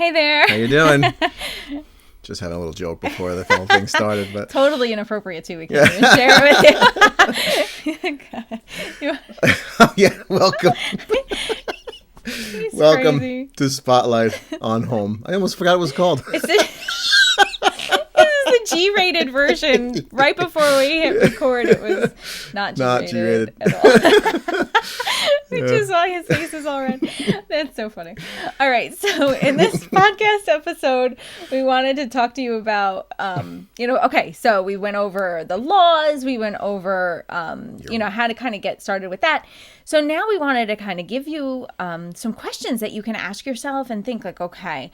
Hey there. How you doing? Just had a little joke before the whole thing started, but Totally inappropriate too. We can't even share it with you. oh, yeah, welcome. He's Welcome crazy. to Spotlight on Home. I almost forgot what it was called. This is the G-rated version. Right before we hit record, it was not G-rated, at all. Which is why his face is all red. That's so funny. All right, so in this podcast episode, we wanted to talk to you about, so we went over the laws, we went over, how to kind of get started with that. So now we wanted to kind of give you some questions that you can ask yourself and think like, okay,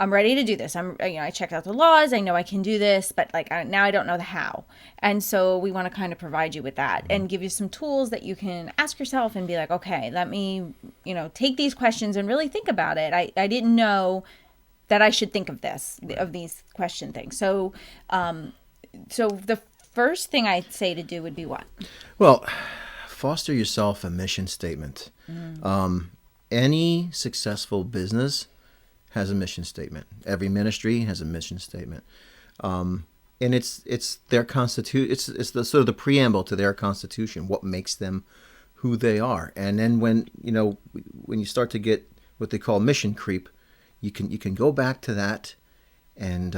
I'm ready to do this. I checked out the laws. I know I can do this, but now I don't know the how. And so we want to kind of provide you with that and give you some tools that you can ask yourself and be like, okay, let me, take these questions and really think about it. I didn't know that I should think of these question things. So, so the first thing I'd say to do would be what? Well, foster yourself a mission statement. Any successful business has a mission statement. Every ministry has a mission statement, and it's their constitution. It's the sort of the preamble to their constitution. What makes them who they are, and then when you start to get what they call mission creep, you can go back to that, and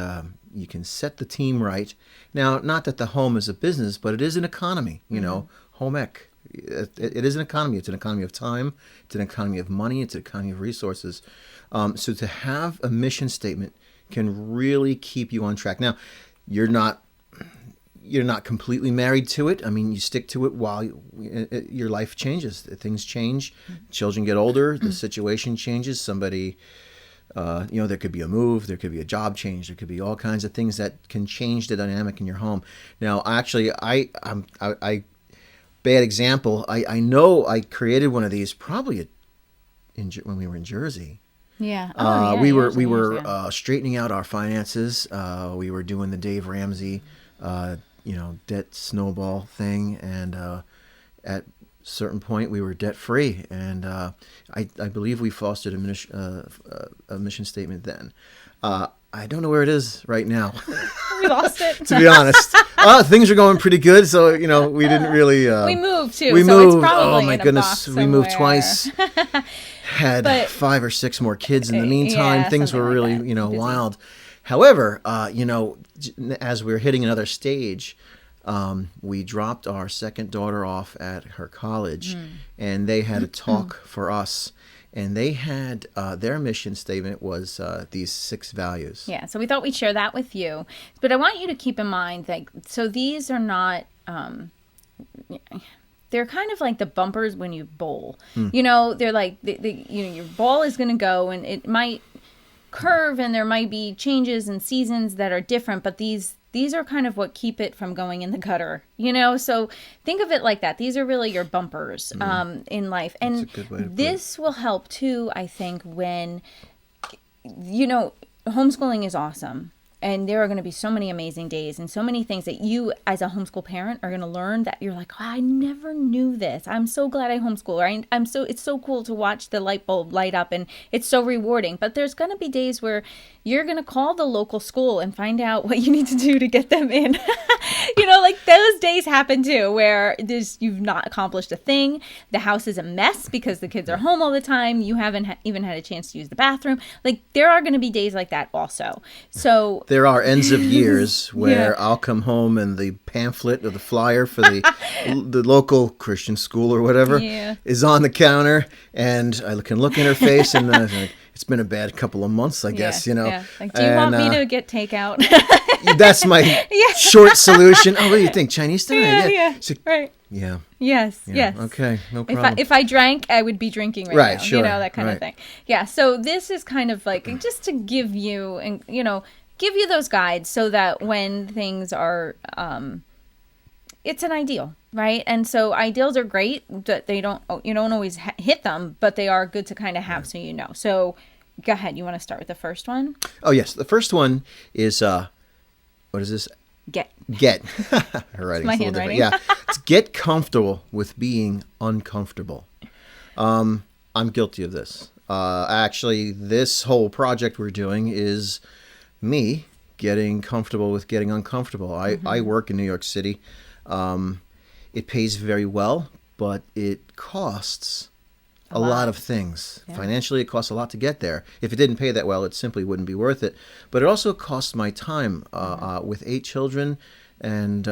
you can set the team right. Now, not that the home is a business, but it is an economy. Home ec. It is an economy. It's an economy of time. It's an economy of money. It's an economy of resources. So to have a mission statement can really keep you on track. Now, you're not completely married to it. I mean, you stick to it while your life changes. Things change. Children get older. The situation changes. Somebody, there could be a move. There could be a job change. There could be all kinds of things that can change the dynamic in your home. Now, actually, I bad example. I know I created one of these probably when we were in Jersey. Yeah. We were straightening out our finances. We were doing the Dave Ramsey, debt snowball thing, and at a certain point we were debt free. And I believe we fostered a mission statement then. I don't know where it is right now. We lost it. To be honest, things are going pretty good. So we didn't really. We moved too. We so moved. It's probably oh my in a goodness, box we moved somewhere. twice. Had 5 or 6 more kids in the meantime. Yeah, Things were really, Busy. wild. However, as we were hitting another stage, we dropped our second daughter off at her college, and they had a talk for us. And they had their mission statement was these 6 values. Yeah, so we thought we'd share that with you. But I want you to keep in mind that, so these are not, they're kind of like the bumpers when you bowl. They're like, your ball is going to go and it might curve and there might be changes and seasons that are different, but these are kind of what keep it from going in the gutter, So think of it like that. These are really your bumpers in life. And this will help too, I think, when, homeschooling is awesome. And there are going to be so many amazing days and so many things that you as a homeschool parent are going to learn that you're like, oh, I never knew this. I'm so glad I homeschool. Right? It's so cool to watch the light bulb light up and it's so rewarding. But there's going to be days where you're going to call the local school and find out what you need to do to get them in. Those days happen too, where you've not accomplished a thing. The house is a mess because the kids are home all the time. You haven't even had a chance to use the bathroom. There are going to be days like that also. So there are ends of years where I'll come home and the pamphlet or the flyer for the local Christian school or whatever is on the counter, and I can look in her face and it's been a bad couple of months, I guess, Yeah. Do you want me to get takeout? That's my short solution. Oh, what do you think? Chinese tonight? Yeah. So, right. Yeah. Yes. Okay. No problem. If I drank, I would be drinking right now. Sure. That kind of thing. Yeah. So this is kind of like just to give you and give you those guides so that when things are, it's an ideal, right? And so ideals are great, but you don't always hit them, but they are good to kind of have so So go ahead. You want to start with the first one? Oh, yes. The first one is, what is this? Get. Her writing's my a little handwriting. different. Yeah. It's get comfortable with being uncomfortable. I'm guilty of this. Actually, this whole project we're doing is me getting comfortable with getting uncomfortable. I work in New York City. It pays very well, but it costs a lot of things. Yeah. Financially, it costs a lot to get there. If it didn't pay that well, it simply wouldn't be worth it. But it also costs my time with 8 children, and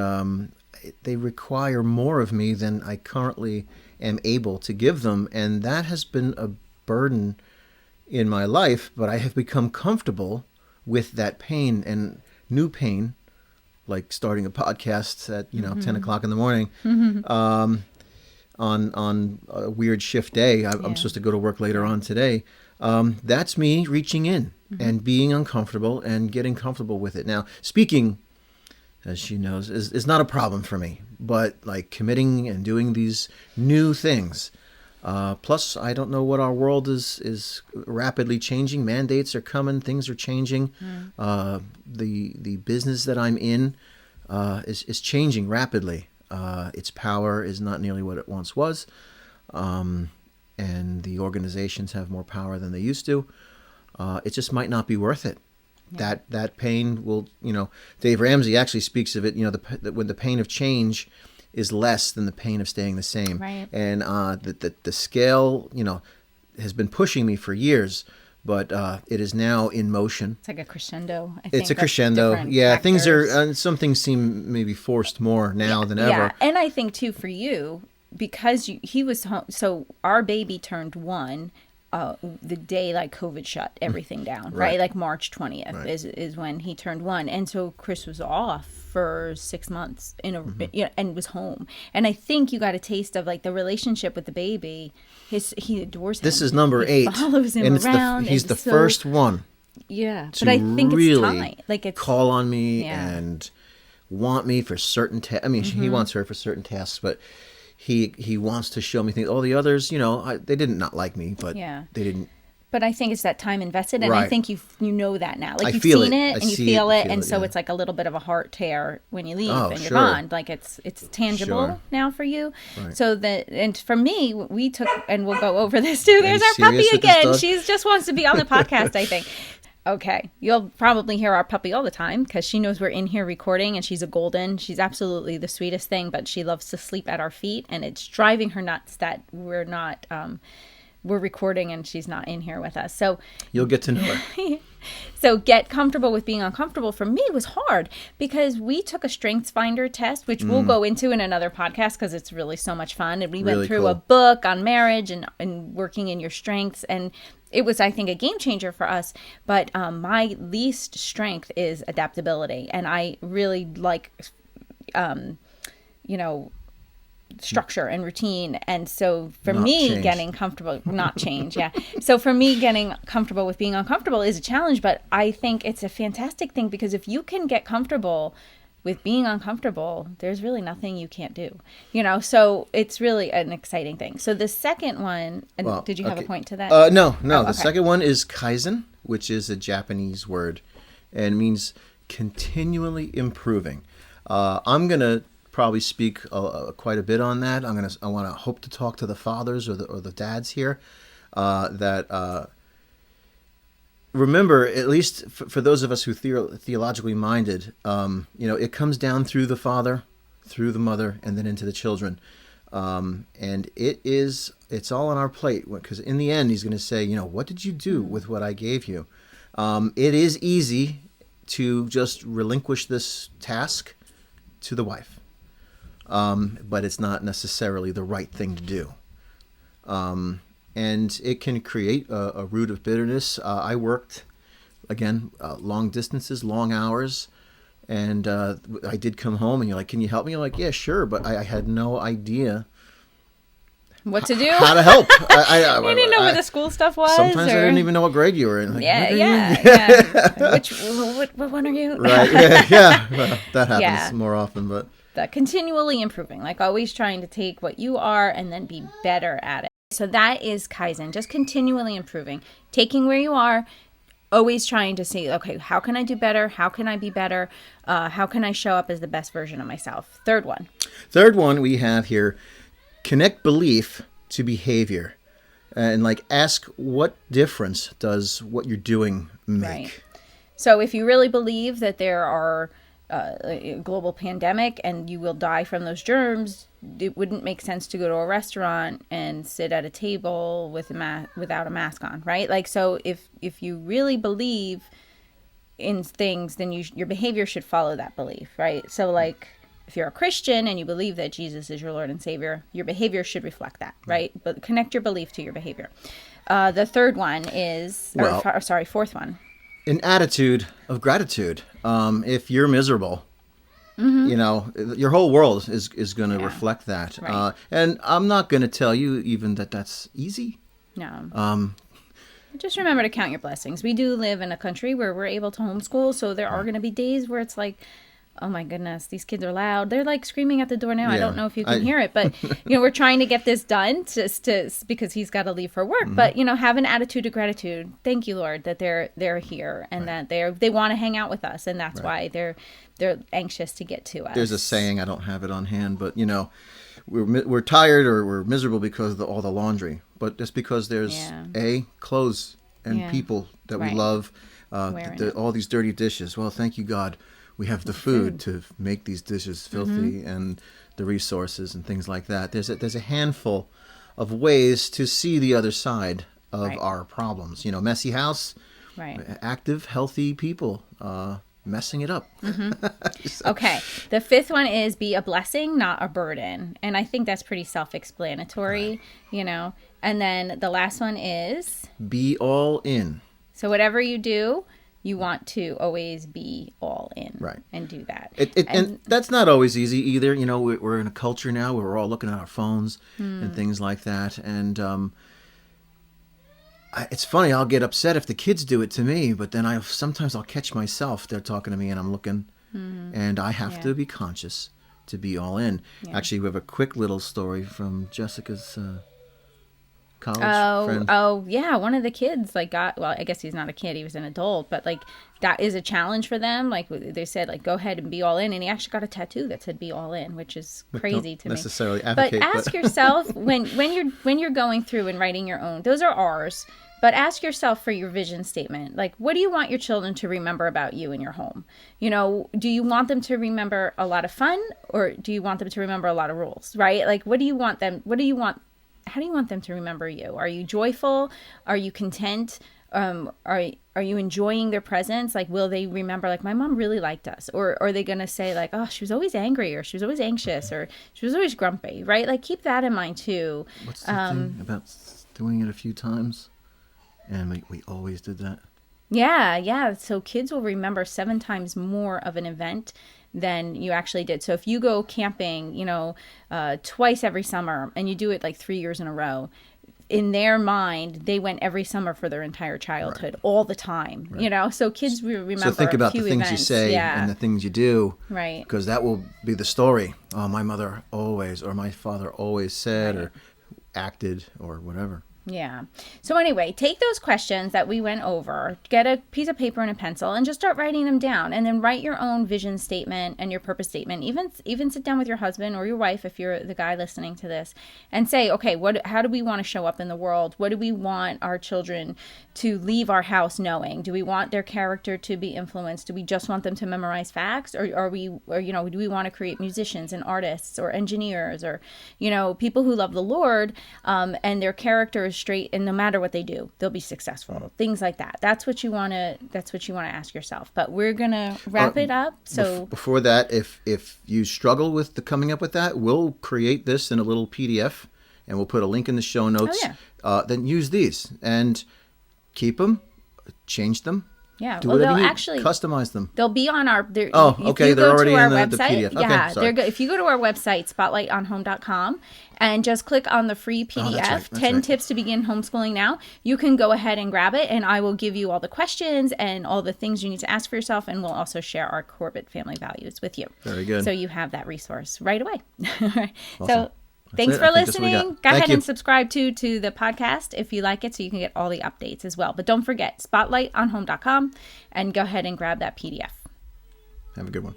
they require more of me than I currently am able to give them. And that has been a burden in my life, but I have become comfortable with that pain and new pain, like starting a podcast at 10 o'clock in the morning on a weird shift day. I'm supposed to go to work later on today. That's me reaching in and being uncomfortable and getting comfortable with it. Now, speaking, as she knows, is not a problem for me, but like committing and doing these new things. Plus, I don't know what our world is rapidly changing. Mandates are coming. Things are changing. The business that I'm in is changing rapidly. Its power is not nearly what it once was. And the organizations have more power than they used to. It just might not be worth it. Yeah. That pain will, Dave Ramsey actually speaks of it, when the pain of change is less than the pain of staying the same. Right. And the scale, has been pushing me for years, but it is now in motion. It's like a crescendo. I think it's a crescendo. Yeah, factors. Things are, some things seem maybe forced more now than ever. Yeah, and I think too for you, because he was home, so our baby turned 1 the day like COVID shut everything down, right? Like March 20th is when he turned 1. And so Chris was off for 6 months and was home. And I think you got a taste of like the relationship with the baby. He adores him. This is number 8. Follows him around. He's the first one. Yeah. But I think it's time. Like it's call on me and want me for certain tasks. I mean, he wants her for certain tasks, but he wants to show me things. All the others, they didn't not like me, but they didn't. But I think it's that time invested, and I think you know that now. Like you've feel seen it, and you feel it, and so it's like a little bit of a heart tear when you leave and you're gone. Like it's tangible now for you. Right. So and for me, we took, and we'll go over this too. There's our puppy again. She just wants to be on the podcast, I think. Okay, you'll probably hear our puppy all the time because she knows we're in here recording, and she's a golden. She's absolutely the sweetest thing, but she loves to sleep at our feet, and it's driving her nuts that we're not, we're recording and she's not in here with us. So you'll get to know her. So get comfortable with being uncomfortable for me was hard because we took a strengths finder test, which we'll go into in another podcast because it's really so much fun. And we went through a book on marriage and working in your strengths, and it was, I think, a game changer for us. But my least strength is adaptability. And I really like, structure and routine. And so for me, getting comfortable, not change. Yeah. So for me, getting comfortable with being uncomfortable is a challenge, but I think it's a fantastic thing because if you can get comfortable with being uncomfortable, there's really nothing you can't do, so it's really an exciting thing. So the second one, did you have a point to that? No. The second one is Kaizen, which is a Japanese word and means continually improving. I'm going to probably speak quite a bit on that. I want to hope to talk to the fathers or the dads here that remember, at least for those of us who theologically minded, it comes down through the father, through the mother, and then into the children. And it's all on our plate because in the end, he's going to say, what did you do with what I gave you? It is easy to just relinquish this task to the wife. But it's not necessarily the right thing to do. And it can create a root of bitterness. I worked, again, long distances, long hours, and I did come home, and you're like, can you help me? I'm like, yeah, sure, but I had no idea what to do, how to help. I didn't know where the school stuff was. Sometimes I didn't even know what grade you were in. Like, yeah. What one are you? Right. Yeah. Well, that happens more often, but continually improving, like always trying to take what you are and then be better at it. So that is Kaizen, just continually improving, taking where you are, always trying to see, okay, how can I do better? How can I be better? How can I show up as the best version of myself? Third one we have here, connect belief to behavior. And like, ask what difference does what you're doing make? Right. So if you really believe that there are a global pandemic and you will die from those germs, it wouldn't make sense to go to a restaurant and sit at a table with without a mask on, right? Like, so if you really believe in things, then your behavior should follow that belief, right? So like, if you're a Christian and you believe that Jesus is your Lord and Savior, your behavior should reflect that, right? But connect your belief to your behavior. The third one is, fourth one. An attitude of gratitude. If you're miserable, you know, your whole world is going to reflect that. Right. And I'm not going to tell you even that's easy. No. Just remember to count your blessings. We do live in a country where we're able to homeschool, so there are going to be days where it's like, oh my goodness, these kids are loud. They're like screaming at the door now. Yeah, I don't know if you can hear it, but you know, we're trying to get this done because he's got to leave for work. But you know, have an attitude of gratitude. Thank you, Lord, that they're here and that they want to hang out with us, and that's why they're anxious to get to us. There's a saying, I don't have it on hand, but you know, we're tired or we're miserable because of all the laundry, but that's because there's clothes and people that we love, all these dirty dishes. Well, thank you, God. We have the food to make these dishes filthy and the resources and things like that. There's a handful of ways to see the other side of our problems. You know, messy house, active, healthy people messing it up. So. Okay. The fifth one is be a blessing, not a burden. And I think that's pretty self-explanatory, you know. And then the last one is? Be all in. So whatever you do, you want to always be all in and do that. And that's not always easy either. You know, we're in a culture now where we're all looking at our phones and things like that. And it's funny, I'll get upset if the kids do it to me, but then sometimes I'll catch myself. They're talking to me and I'm looking, and I have to be conscious to be all in. Yeah. Actually, we have a quick little story from Jessica's college friend. Oh, yeah. One of the kids I guess he's not a kid, he was an adult, but like that is a challenge for them. Like they said, like, go ahead and be all in. And he actually got a tattoo that said be all in, which is crazy to me. Necessarily advocate. But ask yourself when you're going through and writing your own, those are ours, but ask yourself for your vision statement. Like, what do you want your children to remember about you in your home? You know, do you want them to remember a lot of fun, or do you want them to remember a lot of rules, right? Like, how do you want them to remember you? Are you joyful? Are you content? Are you enjoying their presence? Like, will they remember, like, my mom really liked us? Or are they going to say, like, oh, she was always angry, or she was always anxious, or she was always grumpy, right? Like, keep that in mind, too. What's the thing about doing it a few times? And we always did that. Yeah. So kids will remember 7 times more of an event than you actually did. So if you go camping, you know, twice every summer, and you do it like 3 years in a row, in their mind, they went every summer for their entire childhood, all the time, you know? So kids remember. So think about the things events. You say and the things you do. Right. Because that will be the story. Oh, my mother always, or my father always said, or acted, or whatever. Yeah. So anyway, take those questions that we went over, get a piece of paper and a pencil, and just start writing them down. And then write your own vision statement and your purpose statement. Even sit down with your husband or your wife, if you're the guy listening to this, and say, okay, how do we want to show up in the world? What do we want our children to leave our house knowing? Do we want their character to be influenced? Do we just want them to memorize facts? Or do we want to create musicians and artists or engineers, or, you know, people who love the Lord, and their character is straight, and no matter what they do, they'll be successful. Things like that. That's what you want to ask yourself. But we're going to wrap it up. So before that, if you struggle with coming up with that, we'll create this in a little PDF, and we'll put a link in the show notes. Then use these and keep them, change them. Yeah, do whatever you customize them. They'll be on our. They're already in the PDF. Yeah, they're good. If you go to our website, spotlightonhome.com, and just click on the free PDF, 10 tips to begin homeschooling now, you can go ahead and grab it, and I will give you all the questions and all the things you need to ask for yourself, and we'll also share our Corbett family values with you. Very good. So you have that resource right away. Awesome. So. Thanks for listening. Go ahead and subscribe to the podcast if you like it, so you can get all the updates as well. But don't forget, spotlightonhome.com, and go ahead and grab that PDF. Have a good one.